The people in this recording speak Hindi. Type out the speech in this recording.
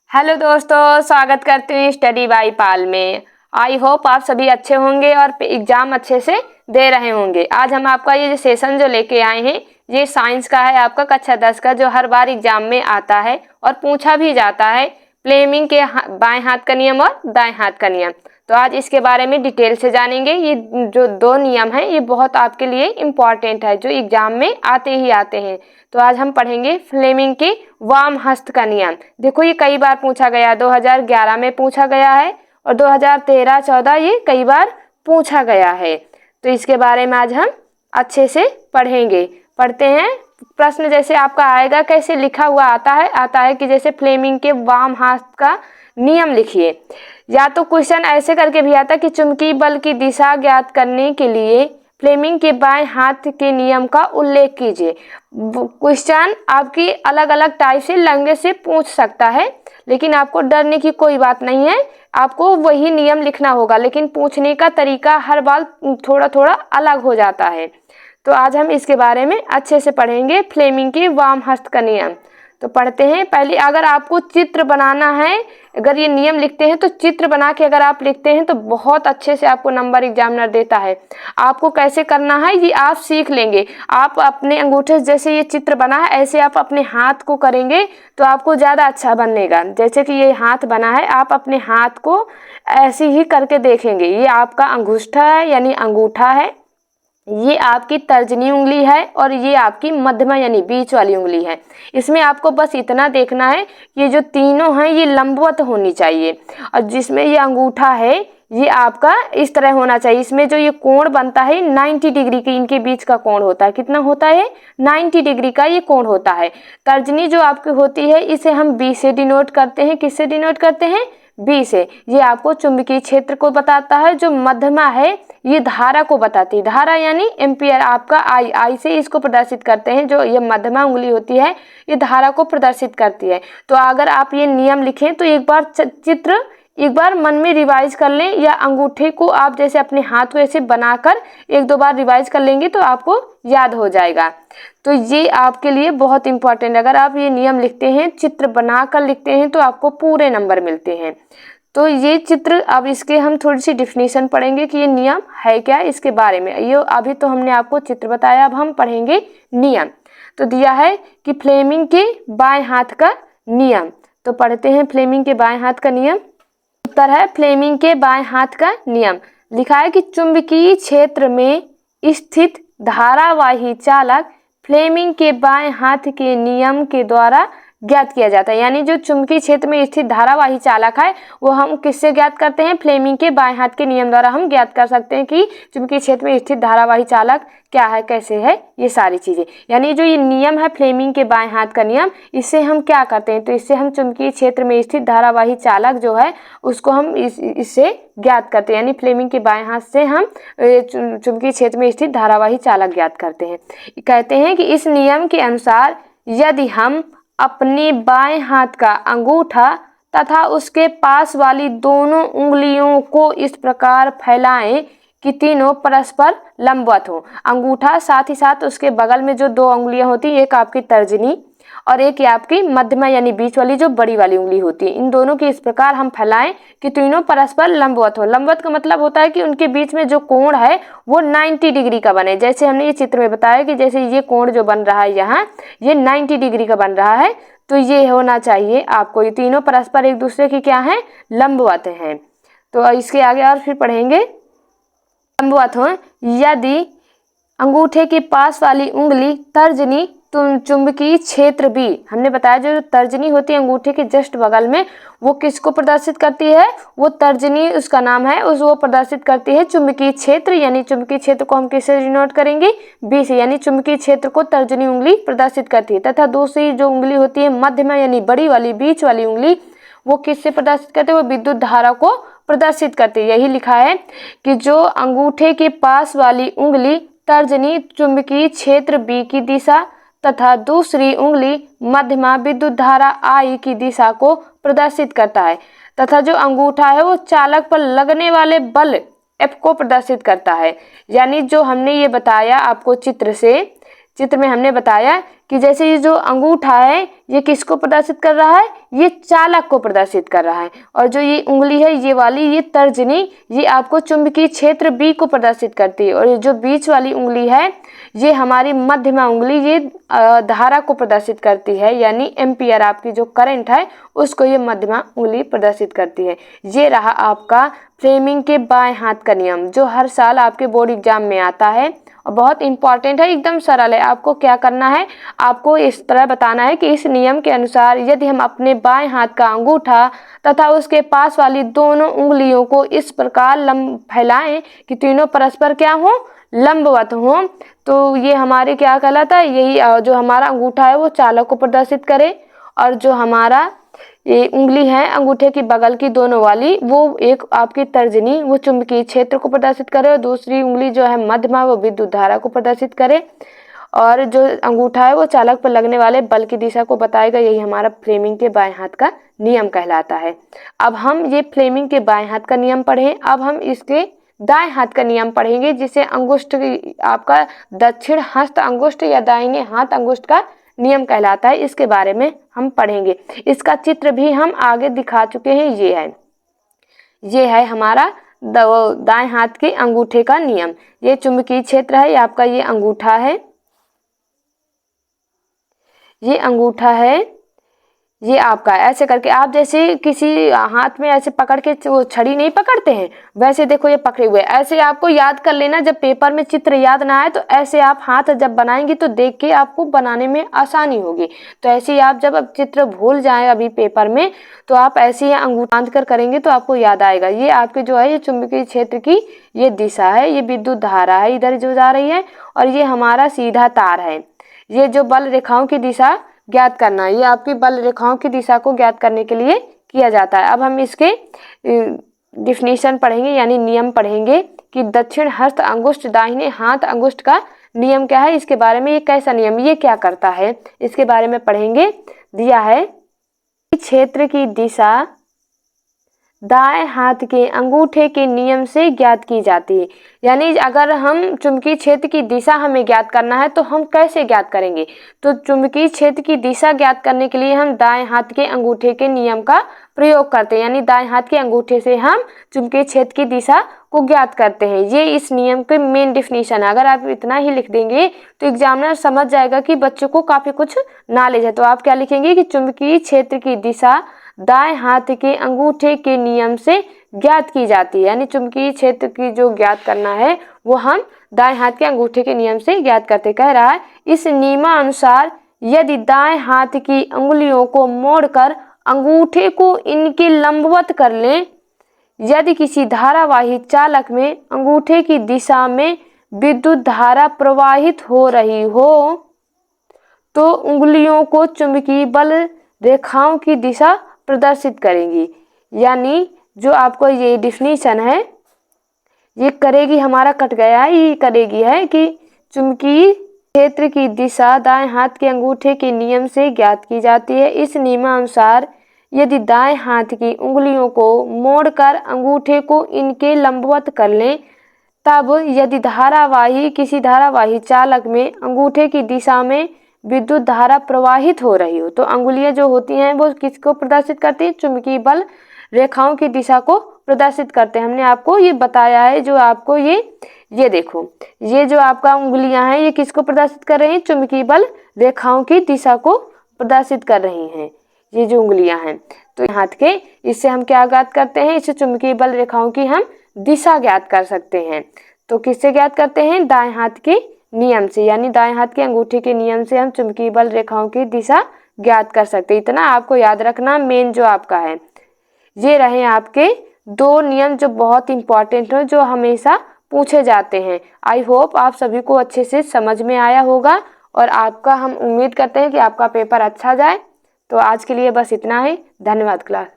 हेलो दोस्तों, स्वागत करते हैं स्टडी बाय पाल में। आई होप आप सभी अच्छे होंगे और एग्जाम अच्छे से दे रहे होंगे। आज हम आपका ये सेशन जो लेके आए हैं ये साइंस का है, आपका कक्षा 10 का, जो हर बार एग्जाम में आता है और पूछा भी जाता है। फ्लेमिंग के बाएं हाथ का नियम और दाएं हाथ का नियम। तो आज इसके बारे में डिटेल से जानेंगे। ये जो दो नियम हैं ये बहुत आपके लिए इम्पॉर्टेंट है, जो एग्जाम में आते ही आते हैं। तो आज हम पढ़ेंगे फ्लेमिंग के वाम हस्त का नियम। देखो ये कई बार पूछा गया, 2011 में पूछा गया है और 2013-14 ये कई बार पूछा गया है। तो इसके बारे में आज हम अच्छे से पढ़ेंगे। पढ़ते हैं। प्रश्न जैसे आपका आएगा कैसे लिखा हुआ आता है कि जैसे फ्लेमिंग के वाम हाथ का नियम लिखिए, या तो क्वेश्चन ऐसे करके भी आता कि चुंबकीय बल की दिशा ज्ञात करने के लिए फ्लेमिंग के बाएं हाथ के नियम का उल्लेख कीजिए। क्वेश्चन आपकी अलग अलग टाइप से लैंग्वेज से पूछ सकता है, लेकिन आपको डरने की कोई बात नहीं है। आपको वही नियम लिखना होगा, लेकिन पूछने का तरीका हर बार थोड़ा थोड़ा अलग हो जाता है। तो आज हम इसके बारे में अच्छे से पढ़ेंगे, फ्लेमिंग के वाम हस्त का नियम। तो पढ़ते हैं। पहले अगर आपको चित्र बनाना है, अगर ये नियम लिखते हैं तो चित्र बना के अगर आप लिखते हैं तो बहुत अच्छे से आपको नंबर एग्जामिनर देता है। आपको कैसे करना है ये आप सीख लेंगे। आप अपने अंगूठे जैसे ये चित्र बना है ऐसे आप अपने हाथ को करेंगे तो आपको ज़्यादा अच्छा बनेगा। जैसे कि ये हाथ बना है, आप अपने हाथ को ऐसे ही करके देखेंगे। ये आपका अंगूठा है यानी अंगूठा है, ये आपकी तर्जनी उंगली है और ये आपकी मध्यमा यानी बीच वाली उंगली है। इसमें आपको बस इतना देखना है, ये जो तीनों हैं ये लंबवत होनी चाहिए और जिसमें ये अंगूठा है ये आपका इस तरह होना चाहिए। इसमें जो ये कोण बनता है 90 डिग्री की इनके बीच का कोण होता है। कितना होता है? 90 डिग्री का ये कोण होता है। तर्जनी जो आपकी होती है इसे हम बी से डिनोट करते हैं। किससे डिनोट करते हैं? बी से। ये आपको चुंबकीय क्षेत्र को बताता है। जो मध्यमा है ये धारा को बताती है। धारा यानी एम्पियर, आपका आई से इसको प्रदर्शित करते हैं। जो ये मध्यमा उंगली होती है ये धारा को प्रदर्शित करती है। तो अगर आप ये नियम लिखें तो एक बार चित्र एक बार मन में रिवाइज कर लें, या अंगूठे को आप जैसे अपने हाथ को ऐसे बनाकर एक दो बार रिवाइज कर लेंगे तो आपको याद हो जाएगा। तो ये आपके लिए बहुत इंपॉर्टेंट है। अगर आप ये नियम लिखते हैं, चित्र बनाकर लिखते हैं तो आपको पूरे नंबर मिलते हैं। तो ये चित्र, अब इसके हम थोड़ी सी डिफिनीशन पढ़ेंगे कि ये नियम है क्या इसके बारे में। ये अभी तो हमने आपको चित्र बताया, अब हम पढ़ेंगे नियम। तो दिया है कि फ्लेमिंग के बाएं हाथ का नियम। तो पढ़ते हैं फ्लेमिंग के बाएं हाथ का नियम। उत्तर है फ्लेमिंग के बाएं हाथ का नियम। लिखा है कि चुंबकीय क्षेत्र में स्थित धारावाही चालक फ्लेमिंग के बाएं हाथ के नियम के द्वारा ज्ञात किया जाता है। यानी जो चुंबकीय क्षेत्र में स्थित धारावाही चालक है वो हम किससे ज्ञात करते हैं? फ्लेमिंग के बाएं हाथ के नियम द्वारा हम ज्ञात कर सकते हैं कि चुंबकीय क्षेत्र में स्थित धारावाही चालक क्या है, कैसे है, ये सारी चीजें। यानी जो ये नियम है फ्लेमिंग के बाएं हाथ का नियम, इससे हम क्या करते हैं? तो इससे हम चुंबकीय क्षेत्र में स्थित धारावाही चालक जो है उसको हम इससे ज्ञात करते हैं। यानी फ्लेमिंग के बाएं हाथ से हम चुंबकीय क्षेत्र में स्थित धारावाही चालक ज्ञात करते हैं। कहते हैं कि इस नियम के अनुसार यदि हम अपने बाएं हाथ का अंगूठा तथा उसके पास वाली दोनों उंगलियों को इस प्रकार फैलाएं कि तीनों परस्पर लंबवत हो। अंगूठा साथ ही साथ उसके बगल में जो दो उंगलियां होती हैं, एक आपकी तर्जनी और एक आपकी मध्यमा यानी बीच वाली जो बड़ी वाली उंगली होती है, इन दोनों की इस प्रकार हम फैलाएं कि तीनों परस्पर लंबवत हो। लंबवत का मतलब होता है कि उनके बीच में जो कोण है वो 90 डिग्री का बने। जैसे हमने ये चित्र में बताया कि जैसे ये कोण जो बन रहा है यहाँ, ये 90 डिग्री का बन रहा है। तो ये होना चाहिए आपको, ये तीनों परस्पर एक दूसरे की क्या है? लंबवत हैं। तो इसके आगे और फिर पढ़ेंगे। लंबवत हो यदि अंगूठे के पास वाली उंगली तर्जनी चुंबकीय क्षेत्र भी, हमने बताया जो तर्जनी होती है अंगूठे के जस्ट बगल में, वो किसको प्रदर्शित करती है? वो तर्जनी उसका नाम है, वो प्रदर्शित करती है चुंबकीय क्षेत्र। यानी चुंबकीय क्षेत्र को हम किससे डिनोट करेंगे? बी से। यानी चुंबकीय क्षेत्र को तर्जनी उंगली प्रदर्शित करती है। तथा दूसरी जो उंगली होती है मध्यमा यानी बड़ी वाली बीच वाली उंगली, वो किससे प्रदर्शित करते हैं? वो विद्युत धारा को प्रदर्शित करती है। यही लिखा है कि जो अंगूठे के पास वाली उंगली तर्जनी चुंबकीय क्षेत्र बी की दिशा तथा दूसरी उंगली मध्यमा विद्युत धारा आई की दिशा को प्रदर्शित करता है, तथा जो अंगूठा है वो चालक पर लगने वाले बल F को प्रदर्शित करता है। यानी जो हमने ये बताया आपको चित्र से, चित्र में हमने बताया कि जैसे ये जो अंगूठा है ये किसको प्रदर्शित कर रहा है, ये चालक को प्रदर्शित कर रहा है, और जो ये उंगली है ये वाली, ये तर्जनी, ये आपको चुंबकीय क्षेत्र बी को प्रदर्शित करती है, और ये जो बीच वाली उंगली है ये हमारी मध्यमा उंगली, ये धारा को प्रदर्शित करती है, यानी एम्पियर, आपकी जो करंट है उसको ये मध्यमा उंगली प्रदर्शित करती है। ये रहा आपका फ्लेमिंग के बाएं हाथ का नियम, जो हर साल आपके बोर्ड एग्जाम में आता है और बहुत इंपॉर्टेंट है, एकदम सरल है। आपको क्या करना है, आपको इस तरह बताना है कि इस नियम के अनुसार यदि हम अपने बाएं हाथ का अंगूठा तथा उसके पास वाली दोनों उंगलियों को इस प्रकार फैलाएं कि तीनों परस्पर क्या हो, लंबवत हो, तो ये हमारे क्या कहलाता है, यही जो हमारा अंगूठा है वो चालक को प्रदर्शित करे, और जो हमारा ये उंगली है अंगूठे की बगल की दोनों वाली, वो एक आपकी तर्जनी, वो चुंबकीय क्षेत्र को प्रदर्शित करे, और दूसरी उंगली जो है मध्यमा वो विद्युत धारा को प्रदर्शित करे, और जो अंगूठा है वो चालक पर लगने वाले बल की दिशा को बताएगा। यही हमारा फ्लेमिंग के बाएं हाथ का नियम कहलाता है। अब हम ये फ्लेमिंग के बाएं हाथ का नियम पढ़े, अब हम इसके दाएं हाथ का नियम पढ़ेंगे, जिसे अंगुष्ठ आपका दक्षिण हस्त अंगुष्ठ या दाहिने हाथ अंगुष्ठ का नियम कहलाता है। इसके बारे में हम पढ़ेंगे। इसका चित्र भी हम आगे दिखा चुके हैं। ये है हमारा दाएं हाथ के अंगूठे का नियम। ये चुंबकीय क्षेत्र है, ये आपका ये अंगूठा है, ये अंगूठा है, ये आपका ऐसे करके आप जैसे किसी हाथ में ऐसे पकड़ के वो छड़ी नहीं पकड़ते हैं, वैसे देखो ये पकड़े हुए। ऐसे आपको याद कर लेना, जब पेपर में चित्र याद ना आए तो ऐसे आप हाथ जब बनाएंगे तो देख के आपको बनाने में आसानी होगी। तो ऐसे ही आप जब अब चित्र भूल जाएं अभी पेपर में, तो आप ऐसे ही अंगूठा बांध कर करेंगे तो आपको याद आएगा। ये आपके जो है ये चुंबकीय क्षेत्र की ये दिशा है, ये विद्युत धारा है इधर जो जा रही है, और ये हमारा सीधा तार है। ये जो बल रेखाओं की दिशा ज्ञात करना है, ये आपकी बल रेखाओं की दिशा को ज्ञात करने के लिए किया जाता है। अब हम इसके डिफिनीशन पढ़ेंगे, यानी नियम पढ़ेंगे कि दक्षिण हस्त अंगुष्ठ दाहिने हाथ अंगुष्ठ का नियम क्या है, इसके बारे में। ये कैसा नियम, ये क्या करता है, इसके बारे में पढ़ेंगे। दिया है क्षेत्र की दिशा दाएं हाथ के अंगूठे के नियम से ज्ञात की जाती है। यानी अगर हम चुंबकीय क्षेत्र की दिशा हमें ज्ञात करना है तो हम कैसे ज्ञात करेंगे, तो चुंबकीय क्षेत्र की दिशा ज्ञात करने के लिए हम दाएं हाथ के अंगूठे के नियम का प्रयोग करते हैं, यानी दाएं हाथ के अंगूठे से हम चुंबकीय क्षेत्र की दिशा को ज्ञात करते हैं। ये इस नियम के मेन डिफिनीशन है। अगर आप इतना ही लिख देंगे तो एग्जामिनर समझ जाएगा कि बच्चों को काफी कुछ नॉलेज है। तो आप क्या लिखेंगे कि चुंबकीय क्षेत्र की दिशा दाएं हाथ के अंगूठे के नियम से ज्ञात की जाती है, यानी चुंबकीय क्षेत्र की जो ज्ञात करना है वो हम दाएं हाथ के अंगूठे के नियम से ज्ञात करते। कह रहा है इस नियमानुसार यदि दाएं हाथ की उंगलियों को मोड़कर अंगूठे को इनके लंबवत कर लें, यदि किसी धारावाही चालक में अंगूठे की दिशा में विद्युत धारा प्रवाहित हो रही हो तो उंगलियों को चुंबकीय बल रेखाओं की दिशा प्रदर्शित करेंगी। यानी जो आपको ये डिफिनीशन है ये करेगी, हमारा कट गया है, ये करेगी है कि चुंबकीय क्षेत्र की दिशा दाएं हाथ के अंगूठे के नियम से ज्ञात की जाती है। इस नियमानुसार यदि दाएं हाथ की उंगलियों को मोड़कर अंगूठे को इनके लंबवत कर लें, तब यदि किसी धारावाही चालक में अंगूठे की दिशा में विद्युत धारा प्रवाहित हो रही हो तो अंगुलियां जो होती हैं वो किसको प्रदर्शित करती हैं, चुंबकीय बल रेखाओं की दिशा को प्रदर्शित करते हैं। हमने आपको ये बताया है, जो आपको ये देखो, ये जो आपका उंगलियां हैं ये किसको प्रदर्शित कर रही हैं, चुंबकीय बल रेखाओं की दिशा को प्रदर्शित कर रही हैं, ये जो उंगलियां हैं। तो हाथ के इससे हम क्या ज्ञात करते हैं, इससे चुंबकीय बल रेखाओं की हम दिशा ज्ञात कर सकते हैं। तो किससे ज्ञात करते हैं, दाएं हाथ के नियम से, यानी दाएं हाथ के अंगूठे के नियम से हम चुंबकीय बल रेखाओं की दिशा ज्ञात कर सकते हैं। इतना आपको याद रखना। मेन जो आपका है ये रहे आपके दो नियम जो बहुत इंपॉर्टेंट है, जो हमेशा पूछे जाते हैं। आई होप आप सभी को अच्छे से समझ में आया होगा, और आपका हम उम्मीद करते हैं कि आपका पेपर अच्छा जाए। तो आज के लिए बस इतना ही। धन्यवाद क्लास।